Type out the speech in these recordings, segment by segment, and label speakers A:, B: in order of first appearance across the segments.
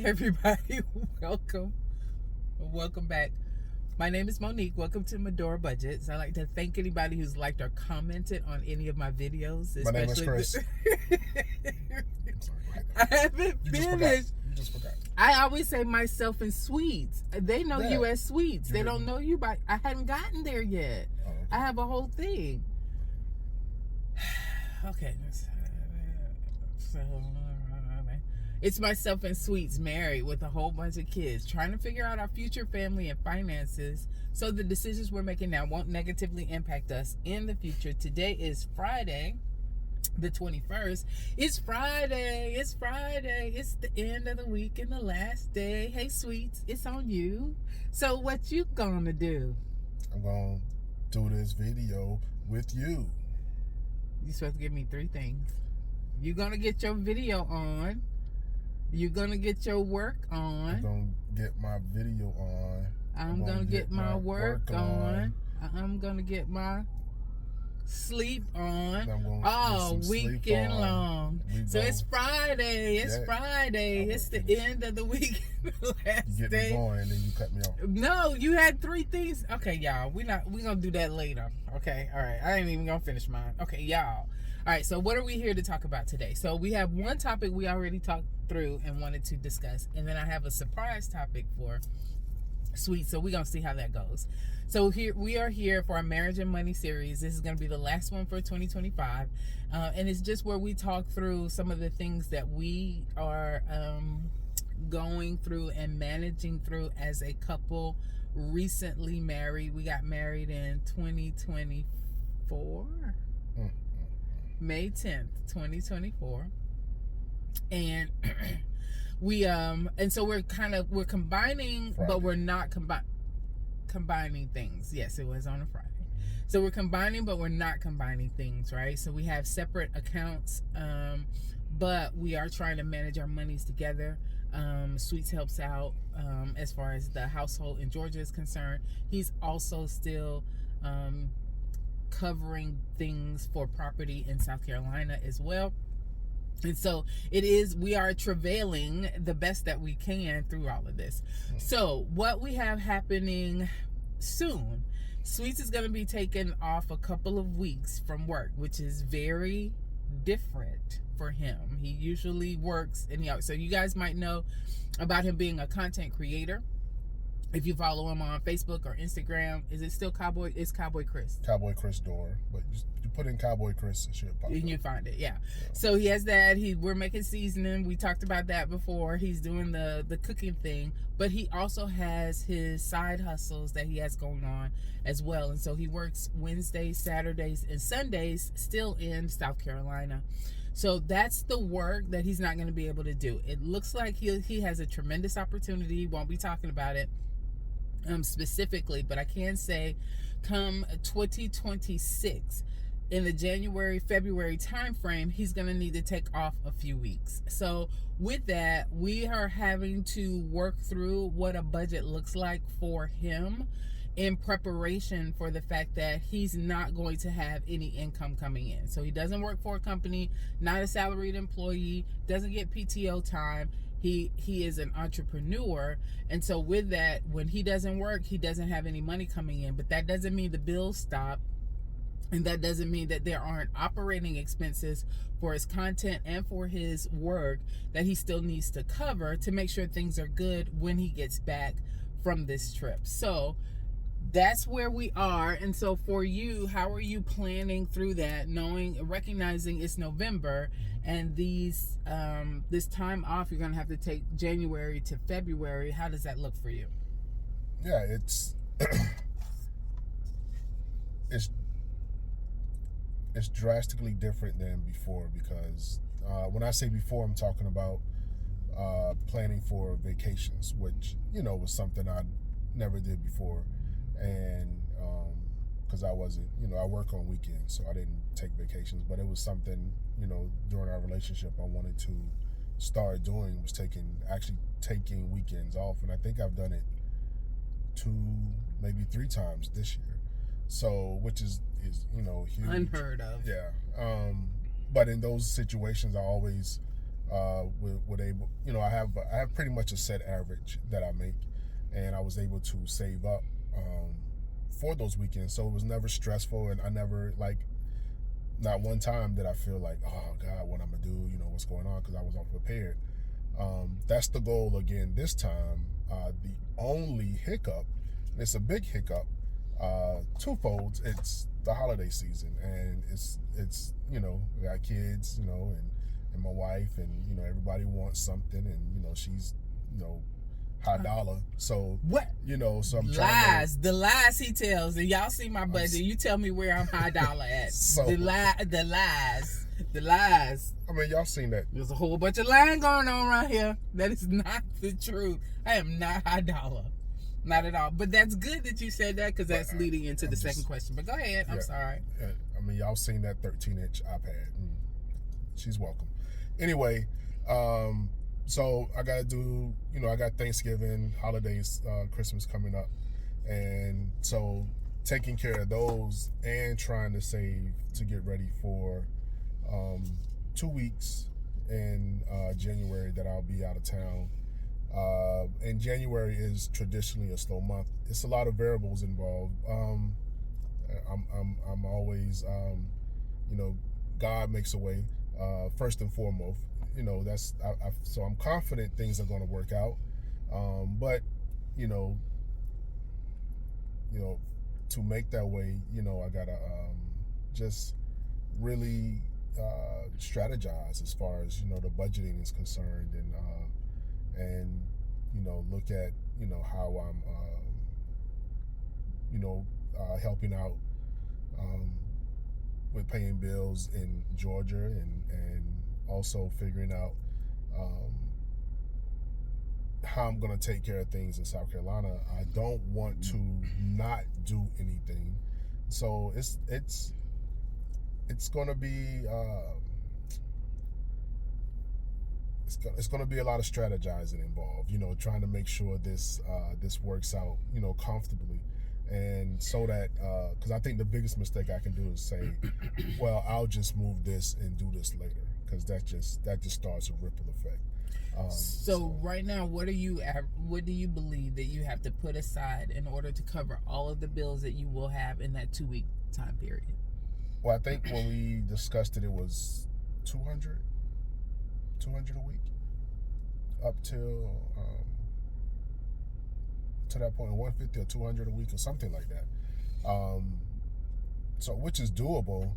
A: everybody. Welcome back. My name is Monique. Welcome to Medora Budgets. I'd like to thank anybody who's liked or commented on any of my videos.
B: My name is Chris.
A: I haven't finished.
B: You just forgot.
A: I always say myself and Sweets. They know you as Sweets. They don't know you by. I hadn't gotten there yet. Oh, okay. I have a whole thing. Okay. It's myself and Sweets, married with a whole bunch of kids, trying to figure out our future family and finances so the decisions we're making now won't negatively impact us in the future. Today is Friday, the 21st. It's Friday. It's the end of the week and the last day. Hey, Sweets, it's on you. So what you gonna do?
B: I'm gonna do this video with you.
A: You're supposed to give me 3 things. You're gonna get your video on. You're gonna get your work on.
B: I'm gonna get my video on.
A: I'm gonna get my work on. I'm gonna get my sleep on. All weekend long. So it's Friday. It's Friday. It's the end of the week. Last
B: you get
A: day.
B: Me going and then you cut me off.
A: No, you had 3 things. Okay, y'all. We gonna do that later. Okay, all right. I ain't even gonna finish mine. Okay, y'all. All right, so what are we here to talk about today? So we have one topic we already talked through and wanted to discuss, and then I have a surprise topic for Sweet, so we're going to see how that goes. So here we are here for our Marriage and Money series. This is going to be the last one for 2025, and it's just where we talk through some of the things that we are going through and managing through as a couple recently married. We got married in 2024. May 10th, 2024. And so we're combining, Friday. But we're not combining things. Yes, it was on a Friday. So we're combining, but we're not combining things, right? So we have separate accounts, but we are trying to manage our monies together. Sweets helps out as far as the household in Georgia is concerned. He's also still covering things for property in South Carolina as well. And so we are travailing the best that we can through all of this. So what we have happening soon, Sweets is going to be taking off a couple of weeks from work, which is very different for him. He usually works, so you guys might know about him being a content creator. If you follow him on Facebook or Instagram, is it still Cowboy? It's Cowboy Chris.
B: Cowboy Chris Door, but you put in Cowboy Chris, it should pop up.
A: And you find it, yeah. So he has that. We're making seasoning. We talked about that before. He's doing the cooking thing, but he also has his side hustles that he has going on as well. And so he works Wednesdays, Saturdays, and Sundays still in South Carolina. So that's the work that he's not going to be able to do. It looks like he has a tremendous opportunity. Won't be talking about it specifically, but I can say come 2026 in the January-February time frame, he's going to need to take off a few weeks. So with that, we are having to work through what a budget looks like for him in preparation for the fact that he's not going to have any income coming in. So he doesn't work for a company, not a salaried employee, doesn't get PTO time. He is an entrepreneur, and so with that, when he doesn't work, he doesn't have any money coming in. But that doesn't mean the bills stop, and that doesn't mean that there aren't operating expenses for his content and for his work that he still needs to cover to make sure things are good when he gets back from this trip. So that's where we are. And so for you, how are you planning through that, recognizing it's November and this time off you're going to have to take January to February? How does that look for you?
B: Yeah, it's drastically different than before, because when I say before, I'm talking about planning for vacations, which was something I never did before. And because I wasn't, I work on weekends, so I didn't take vacations, but it was something, during our relationship I wanted to start doing, was taking weekends off. And I think I've done it 2, maybe 3 times this year. So, which is huge.
A: Unheard of.
B: Yeah. But in those situations, I always with able, I have pretty much a set average that I make, and I was able to save up for those weekends, so it was never stressful, and I never not one time did I feel like, oh God, what I'm gonna do, what's going on, because I was unprepared. That's the goal again this time. The only hiccup, and it's a big hiccup, twofold. It's the holiday season, and it's we got kids, and my wife, and everybody wants something, and she's high dollar. So
A: what?
B: So I'm
A: lies. The lies he tells, and y'all see my budget. You tell me where I'm high dollar at.
B: So,
A: the lies.
B: I mean, y'all seen that.
A: There's a whole bunch of lying going on around here. That is not the truth. I am not high dollar. Not at all. But that's good that you said that, because that's leading into the second question. But go ahead. I'm sorry.
B: I mean, y'all seen that 13-inch iPad. She's welcome. Anyway, so I got to do, I got Thanksgiving, holidays, Christmas coming up. And so taking care of those and trying to save to get ready for 2 weeks in January that I'll be out of town. And January is traditionally a slow month. It's a lot of variables involved. I'm always, God makes a way, first and foremost. So I'm confident things are going to work out. But to make that way, I gotta just really strategize as far as the budgeting is concerned, and look at how I'm helping out with paying bills in Georgia, and also figuring out how I'm going to take care of things in South Carolina. I don't want to not do anything, so it's going to be it's going to be a lot of strategizing involved, trying to make sure this works out, comfortably. And so that, because I think the biggest mistake I can do is say, well, I'll just move this and do this later, because that just starts a ripple effect.
A: So right now, what do you believe that you have to put aside in order to cover all of the bills that you will have in that 2-week time period?
B: Well, I think when we discussed it, it was 200 a week, up till to that point, 150 or 200 a week or something like that. So which is doable.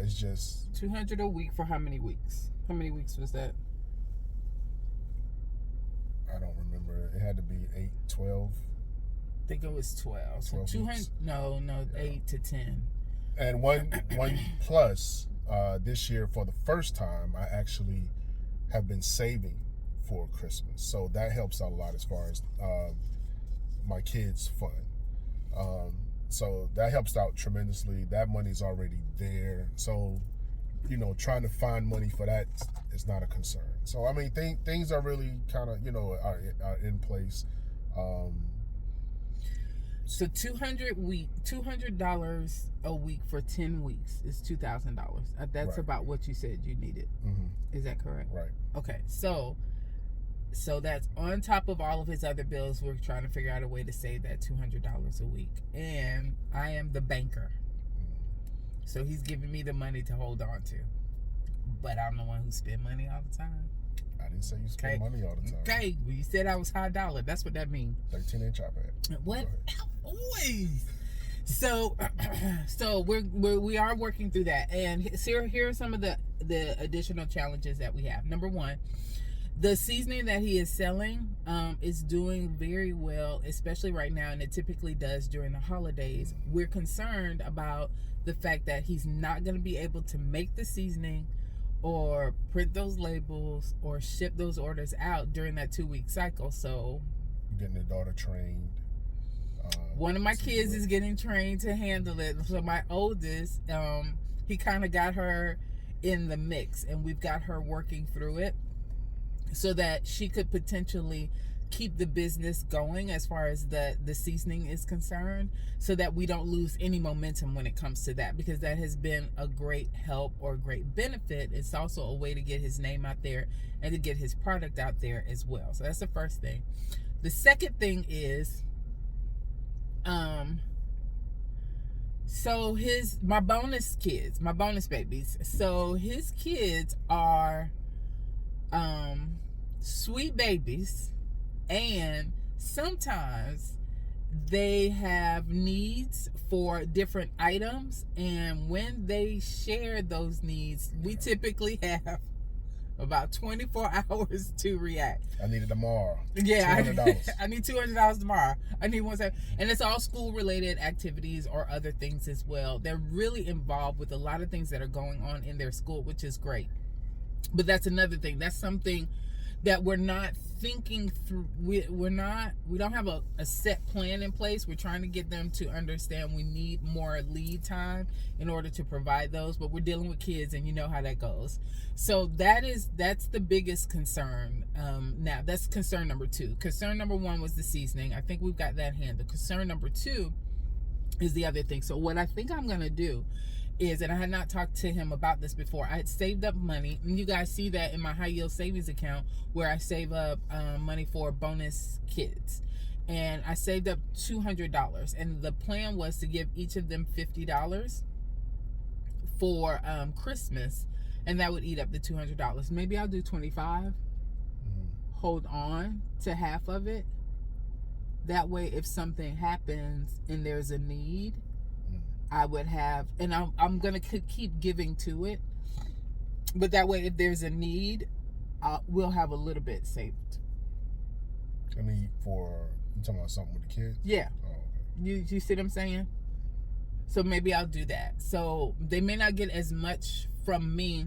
B: It's just
A: 200 a week for how many weeks? How many weeks was that?
B: I don't remember. It had to be 8, 12.
A: I think it was 12. So 200. No, yeah. 8 to 10.
B: And one plus, this year for the first time, I actually have been saving for Christmas. So that helps out a lot as far as my kids' fund. So that helps out tremendously. That money's already there. So, trying to find money for that is not a concern. So, I mean, things are really kind of, are in place.
A: So $200 a week for 10 weeks is $2,000. That's right. About what you said you needed. Mm-hmm. Is that correct?
B: Right.
A: Okay. So that's on top of all of his other bills. We're trying to figure out a way to save that $200 a week. And I am the banker. So he's giving me the money to hold on to. But I'm the one who spend money all the time.
B: I didn't say you spend money all the time.
A: Okay, well, you said I was high dollar. That's what that means.
B: 13-inch iPad.
A: What? Always. So we are working through that, and here are some of the additional challenges that we have. Number one, the seasoning that he is selling is doing very well, especially right now, and it typically does during the holidays. We're concerned about the fact that he's not going to be able to make the seasoning or print those labels or ship those orders out during that 2-week cycle. So
B: getting the daughter trained.
A: One of my kids is getting trained to handle it. So my oldest, he kind of got her in the mix, and we've got her working through it so that she could potentially keep the business going as far as the seasoning is concerned, so that we don't lose any momentum when it comes to that, because that has been a great help or a great benefit. It's also a way to get his name out there and to get his product out there as well. So that's the first thing. The second thing is so my bonus babies, so his kids are sweet babies, and sometimes they have needs for different items, and when they share those needs, we typically have about 24 hours to react.
B: I need it tomorrow.
A: Yeah,
B: $200.
A: I need $200 tomorrow. I need one second. And it's all school related activities or other things as well. They're really involved with a lot of things that are going on in their school, which is great. But that's another thing. That's something that we're not thinking through. We don't have a set plan in place. We're trying to get them to understand we need more lead time in order to provide those, but we're dealing with kids, and you know how that goes. So that's the biggest concern. Now that's concern number 2. Concern number 1 was the seasoning. I think we've got that handled. Concern number 2 is the other thing. So what I think I'm gonna do is, and I had not talked to him about this before, I had saved up money, and you guys see that in my high yield savings account where I save up money for bonus kids, and I saved up $200, and the plan was to give each of them $50 for Christmas, and that would eat up the $200. Maybe I'll do 25, hold on to half of it, that way if something happens and there's a need, I would have, and I'm gonna keep giving to it, but that way if there's a need, we'll have a little bit saved.
B: I mean, you talking about something with the kids?
A: Yeah.
B: Oh, okay.
A: You see what I'm saying? So maybe I'll do that. So they may not get as much from me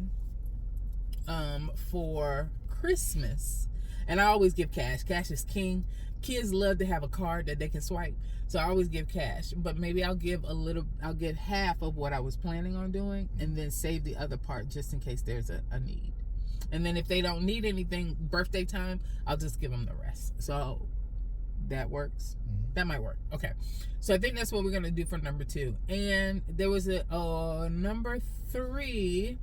A: for Christmas, and I always give cash. Cash is king. Kids love to have a card that they can swipe, so I always give cash. But maybe I'll give half of what I was planning on doing, and then save the other part just in case there's a need. And then if they don't need anything birthday time, I'll just give them the rest. So that works. That might work. Okay, so I think that's what we're gonna do for number 2. And there was a number 3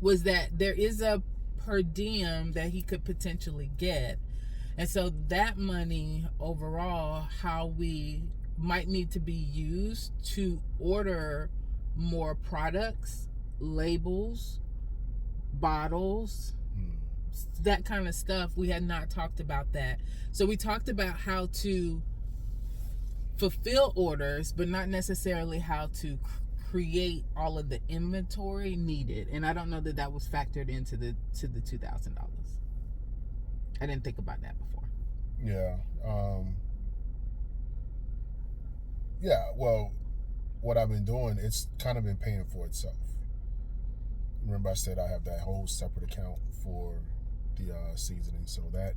A: was that there is a per diem that he could potentially get. And so that money overall, how we might need to be used to order more products, labels, bottles, that kind of stuff. We had not talked about that. So we talked about how to fulfill orders, but not necessarily how to create all of the inventory needed. And I don't know that was factored into the $2,000. I didn't think about that before.
B: Yeah. Well, what I've been doing, it's kind of been paying for itself. Remember I said I have that whole separate account for the seasoning, so that.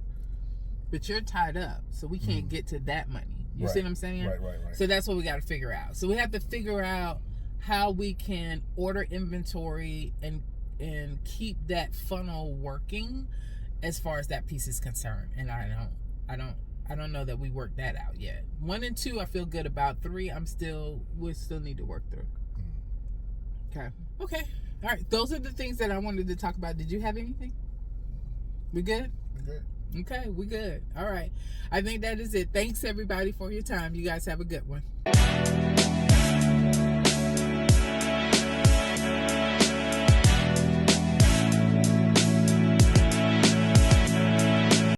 A: But you're tied up, so we can't get to that money. You see what I'm saying?
B: Right.
A: So that's what we got to figure out. So we have to figure out how we can order inventory and keep that funnel working as far as that piece is concerned. And I don't know that we worked that out yet. 1 and 2 I feel good about. 3 we still need to work through. Okay. All right, those are the things that I wanted to talk about. Did you have anything? We good?
B: We're good.
A: Okay, we good. All right, I think that is it. Thanks everybody for your time. You guys have a good one.